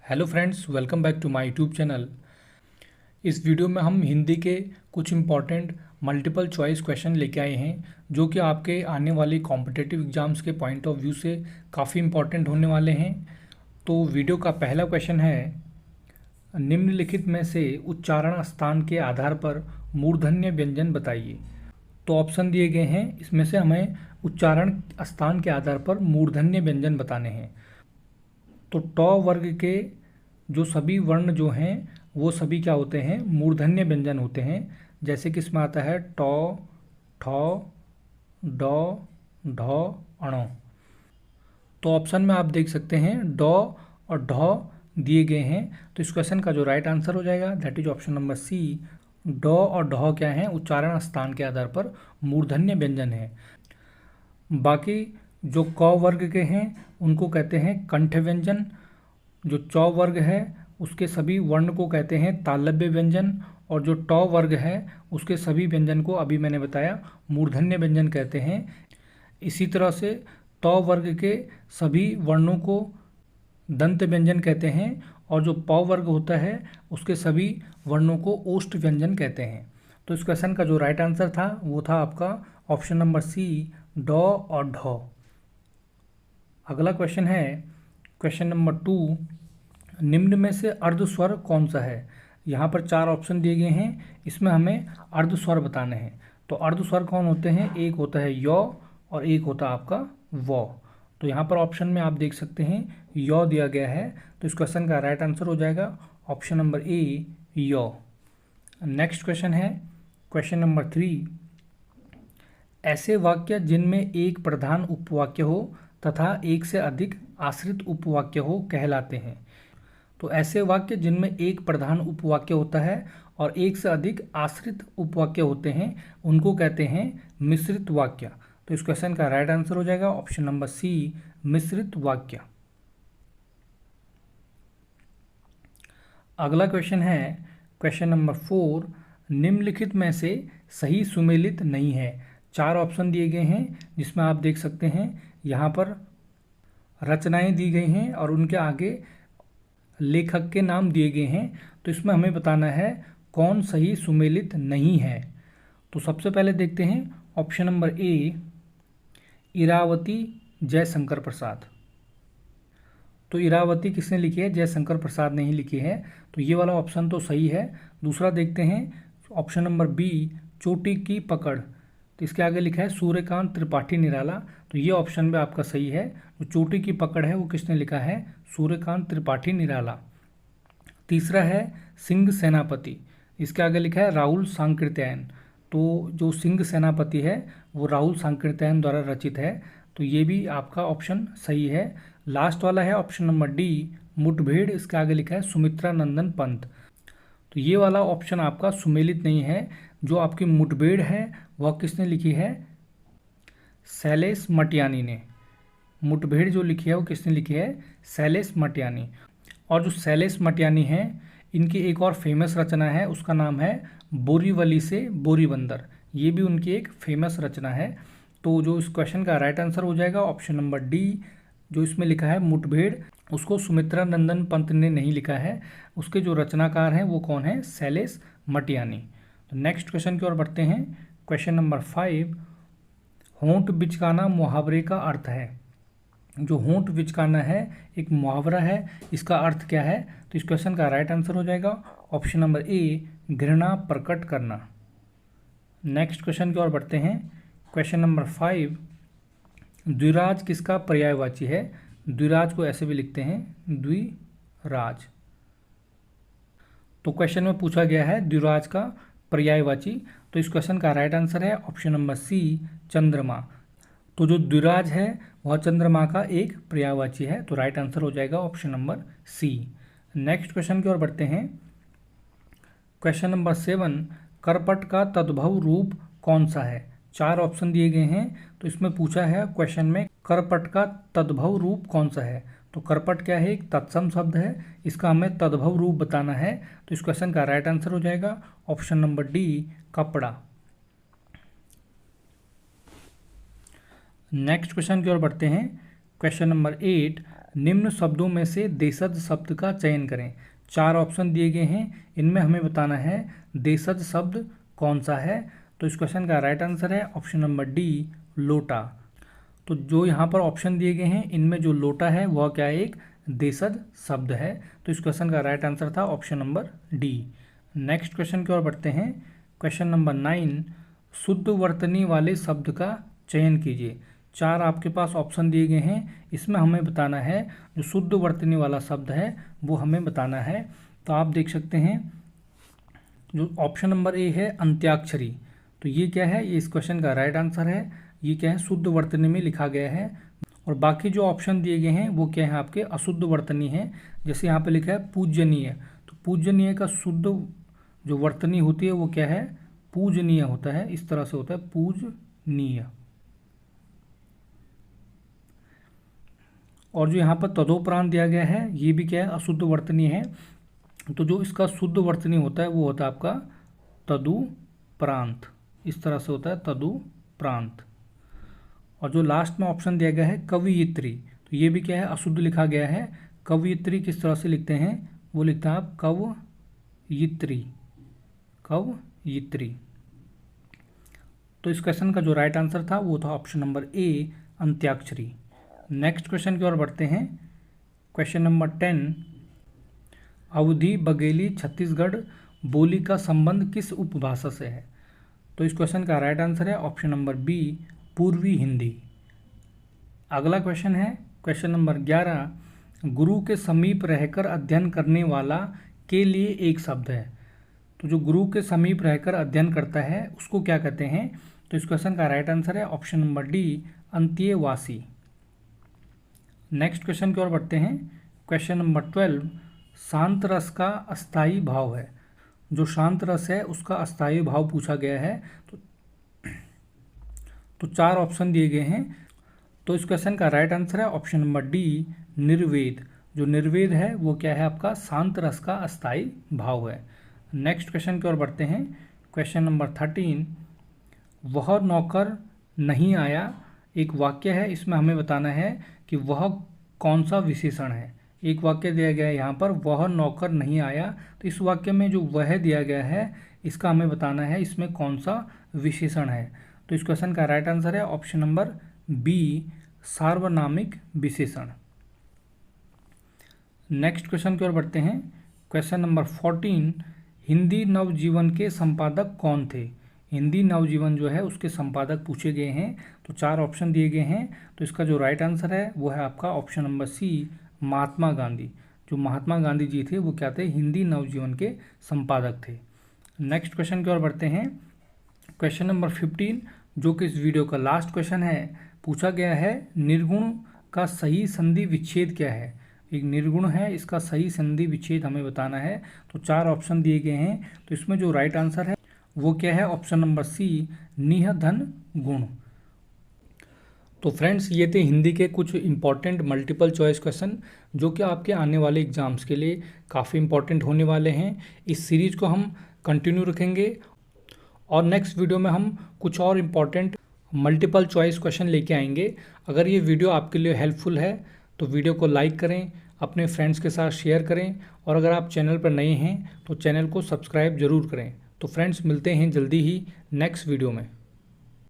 Hello friends, welcome back to my YouTube channel. इस video में हम हिंदी के कुछ इम्पॉर्टेंट मल्टीपल चॉइस क्वेश्चन लेके आए हैं जो कि आपके आने वाली कॉम्पिटिटिव एग्जाम्स के पॉइंट ऑफ व्यू से काफ़ी इम्पॉर्टेंट होने वाले हैं। तो वीडियो का पहला क्वेश्चन है, निम्नलिखित में से उच्चारण स्थान के आधार पर मूर्धन्य व्यंजन बताइए। तो ऑप्शन दिए गए हैं, इसमें से हमें उच्चारण स्थान के आधार पर मूर्धन्य व्यंजन बताने हैं। तो ट वर्ग के जो सभी वर्ण जो हैं वो सभी क्या होते हैं, मूर्धन्य व्यंजन होते हैं। जैसे कि इसमें आता है ट, ठ, ड, ढ, अण। तो ऑप्शन में आप देख सकते हैं ड और ढ दिए गए हैं। तो इस क्वेश्चन का जो राइट आंसर हो जाएगा that is option number C. ड और ढ क्या है, उच्चारण स्थान के आधार पर मूर्धन्य व्यंजन है। बाकी जो क वर्ग के हैं उनको कहते हैं कंठ व्यंजन। जो च वर्ग है उसके सभी वर्ण को कहते हैं तालव्य व्यंजन, और जो ट वर्ग है उसके सभी व्यंजन को अभी मैंने बताया मूर्धन्य व्यंजन कहते हैं। इसी तरह से त वर्ग के सभी वर्णों को दंत व्यंजन कहते हैं, और जो प वर्ग होता है उसके सभी वर्णों को ओष्ठ व्यंजन कहते हैं। तो इस क्वेश्चन का जो राइट आंसर था वो था आपका ऑप्शन नंबर सी, ड और ढ। अगला क्वेश्चन है क्वेश्चन नंबर 2, निम्न में से अर्ध स्वर कौन सा है। यहाँ पर 4 ऑप्शन दिए गए हैं, इसमें हमें अर्ध स्वर बताने हैं। तो अर्ध स्वर कौन होते हैं, एक होता है य और एक होता है आपका व। तो यहाँ पर ऑप्शन में आप देख सकते हैं य दिया गया है, तो इस क्वेश्चन का राइट आंसर हो जाएगा ऑप्शन नंबर ए, य। नेक्स्ट क्वेश्चन है क्वेश्चन नंबर 3, ऐसे वाक्य जिनमें एक प्रधान उपवाक्य हो तथा एक से अधिक आश्रित उपवाक्य हो कहलाते हैं। तो ऐसे वाक्य जिनमें एक प्रधान उपवाक्य होता है और एक से अधिक आश्रित उपवाक्य होते हैं उनको कहते हैं मिश्रित वाक्य। तो इस क्वेश्चन का राइट आंसर हो जाएगा ऑप्शन नंबर सी, मिश्रित वाक्य। अगला क्वेश्चन है क्वेश्चन नंबर 4, निम्नलिखित में से सही सुमेलित नहीं है। 4 ऑप्शन दिए गए हैं जिसमें आप देख सकते हैं यहाँ पर रचनाएं दी गई हैं और उनके आगे लेखक के नाम दिए गए हैं। तो इसमें हमें बताना है कौन सही सुमेलित नहीं है। तो सबसे पहले देखते हैं option number A, Iravati Jaishankar Prasad. तो इरावती किसने लिखी है, जयशंकर प्रसाद ने ही लिखी है, तो ये वाला ऑप्शन तो सही है। दूसरा देखते हैं ऑप्शन नंबर बी, चोटी की पकड़। तो इसके आगे लिखा है सूर्यकांत त्रिपाठी निराला, तो ये ऑप्शन भी आपका सही है। जो चोटी की पकड़ है वो किसने लिखा है, सूर्यकांत त्रिपाठी निराला। तीसरा है सिंह सेनापति, इसके आगे लिखा है राहुल सांकृत्यायन। तो जो सिंह सेनापति है वो राहुल सांकृत्यायन द्वारा रचित है, तो ये भी आपका ऑप्शन सही है। लास्ट वाला है ऑप्शन नंबर डी, मुठभेड़, इसके आगे लिखा है सुमित्रा नंदन पंत। तो ये वाला ऑप्शन आपका सुमेलित नहीं है। जो आपकी मुठभेड़ है वह किसने लिखी है, शैलेश मटियानी ने। मुठभेड़ जो लिखी है वो किसने लिखी है, शैलेश मटियानी। और जो शैलेश मटियानी हैं इनकी एक और फेमस रचना है, उसका नाम है बोरीवली से बोरीबंदर। ये भी उनकी एक फेमस रचना है। तो जो इस क्वेश्चन का राइट आंसर हो जाएगा ऑप्शन नंबर डी, जो इसमें लिखा है मुठभेड़, उसको सुमित्रा नंदन पंत ने नहीं लिखा है। उसके जो रचनाकार हैं वो कौन है, शैलेश मटियानी। तो नेक्स्ट क्वेश्चन की ओर बढ़ते हैं क्वेश्चन नंबर 5, होंठ बिचकाना मुहावरे का अर्थ है। जो होंठ बिचकाना है एक मुहावरा है, इसका अर्थ क्या है। तो इस क्वेश्चन का राइट आंसर हो जाएगा ऑप्शन नंबर ए, घृणा प्रकट करना। नेक्स्ट क्वेश्चन की ओर बढ़ते हैं क्वेश्चन नंबर 5, द्विराज किसका पर्यायवाची है। द्विराज को ऐसे भी लिखते हैं द्विराज। तो क्वेश्चन में पूछा गया है द्विराज का पर्यायवाची, तो इस क्वेश्चन का राइट आंसर है ऑप्शन नंबर सी, चंद्रमा। तो जो द्विराज है वह चंद्रमा का एक पर्यायवाची है, तो राइट आंसर हो जाएगा option number C. Next question की ओर बढ़ते हैं क्वेश्चन नंबर 7, करपट का तद्भव रूप कौन सा है। 4 ऑप्शन दिए गए हैं, तो इसमें पूछा है क्वेश्चन में करपट का तद्भव रूप कौन सा है। तो करपट क्या है, एक तत्सम शब्द है, इसका हमें तद्भव रूप बताना है। तो इस क्वेश्चन का राइट आंसर हो जाएगा ऑप्शन नंबर डी, कपड़ा। नेक्स्ट क्वेश्चन की ओर बढ़ते हैं क्वेश्चन नंबर 8, निम्न शब्दों में से देशज शब्द का चयन करें। 4 ऑप्शन दिए गए हैं, इनमें हमें बताना है देशज शब्द कौन सा है। तो इस क्वेश्चन का राइट आंसर है ऑप्शन नंबर डी, लोटा। तो जो यहाँ पर ऑप्शन दिए गए हैं इनमें जो लोटा है वह क्या है, एक देशज शब्द है। तो इस क्वेश्चन का राइट आंसर था option number D. Next question की ओर बढ़ते हैं। क्वेश्चन नंबर 9, शुद्ध वर्तनी वाले शब्द का चयन कीजिए। 4 आपके पास ऑप्शन दिए गए हैं, इसमें हमें बताना है जो शुद्ध वर्तनी वाला शब्द है वो हमें बताना है। तो आप देख सकते हैं जो ऑप्शन नंबर ए है अंत्याक्षरी, तो ये क्या है, ये इस क्वेश्चन का राइट आंसर है। ये क्या है, शुद्ध वर्तनी में लिखा गया है। और बाकी जो ऑप्शन दिए गए हैं वो क्या है, आपके अशुद्ध वर्तनी है। जैसे यहाँ पे लिखा है पूजनीय, तो पूजनीय का शुद्ध जो वर्तनी होती है वो क्या है, पूजनीय होता है। इस तरह से होता है पूजनीय। और जो यहाँ पर तदोपरांत दिया गया है ये भी क्या है, अशुद्ध वर्तनी है। तो जो इसका शुद्ध वर्तनी होता है वो होता है आपका तदुपरांत। इस तरह से होता है तदुपरांत। और जो लास्ट में ऑप्शन दिया गया है कवयित्री, तो ये भी क्या है, अशुद्ध लिखा गया है। कवयित्री किस तरह से लिखते हैं, वो लिखता है आप कवयित्री, कवयित्री। तो इस क्वेश्चन का जो राइट आंसर था वो था option number A, Antakshari. Next question की ओर बढ़ते हैं। क्वेश्चन नंबर 10, अवधी बघेली छत्तीसगढ़ बोली का संबंध किस उपभाषा से है। तो इस क्वेश्चन का राइट आंसर है ऑप्शन नंबर बी, पूर्वी हिंदी। अगला क्वेश्चन है क्वेश्चन नंबर 11, गुरु के समीप रहकर अध्ययन करने वाला के लिए एक शब्द है। तो जो गुरु के समीप रहकर अध्ययन करता है उसको क्या कहते हैं। तो इस क्वेश्चन का राइट आंसर है ऑप्शन नंबर डी, अंत्यवासी। नेक्स्ट क्वेश्चन की ओर बढ़ते हैं। क्वेश्चन नंबर 12, शांत रस का अस्थायी भाव है। जो शांत रस है उसका अस्थायी भाव पूछा गया है। तो 4 ऑप्शन दिए गए हैं। तो इस क्वेश्चन का राइट आंसर है ऑप्शन नंबर डी, निर्वेद। जो निर्वेद है वो क्या है, आपका शांत रस का अस्थायी भाव है। नेक्स्ट क्वेश्चन की ओर बढ़ते हैं। क्वेश्चन नंबर 13, वह नौकर नहीं आया एक वाक्य है, इसमें हमें बताना है कि वह कौन सा विशेषण है। एक वाक्य दिया गया है यहाँ पर, वह नौकर नहीं आया। तो इस वाक्य में जो वह दिया गया है इसका हमें बताना है इसमें कौन सा विशेषण है। तो इस क्वेश्चन का राइट आंसर है ऑप्शन नंबर बी, सार्वनामिक विशेषण। नेक्स्ट क्वेश्चन की ओर बढ़ते हैं। क्वेश्चन नंबर 14, हिंदी नवजीवन के संपादक कौन थे। हिंदी नवजीवन जो है उसके संपादक पूछे गए हैं। तो 4 ऑप्शन दिए गए हैं। तो इसका जो राइट आंसर है वो है आपका ऑप्शन नंबर सी, महात्मा गांधी। जो महात्मा गांधी जी थे वो क्या थे, हिंदी नवजीवन के संपादक थे। नेक्स्ट क्वेश्चन की ओर बढ़ते हैं। क्वेश्चन नंबर 15, जो कि इस वीडियो का लास्ट क्वेश्चन है, पूछा गया है निर्गुण का सही संधि विच्छेद क्या है। एक निर्गुण है, इसका सही संधि विच्छेद हमें बताना है। तो 4 ऑप्शन दिए गए हैं। तो इसमें जो राइट आंसर है वो क्या है, ऑप्शन नंबर सी, निह धन गुण। तो फ्रेंड्स ये थे हिंदी के कुछ इंपॉर्टेंट मल्टीपल चॉइस क्वेश्चन जो कि आपके आने वाले एग्जाम्स के लिए काफ़ी इंपॉर्टेंट होने वाले हैं। इस सीरीज़ को हम कंटिन्यू रखेंगे और नेक्स्ट वीडियो में हम कुछ और इम्पॉर्टेंट मल्टीपल चॉइस क्वेश्चन लेके आएंगे। अगर ये वीडियो आपके लिए हेल्पफुल है तो वीडियो को लाइक करें, अपने फ्रेंड्स के साथ शेयर करें और अगर आप चैनल पर नए हैं तो चैनल को सब्सक्राइब ज़रूर करें। तो फ्रेंड्स मिलते हैं जल्दी ही नेक्स्ट वीडियो में।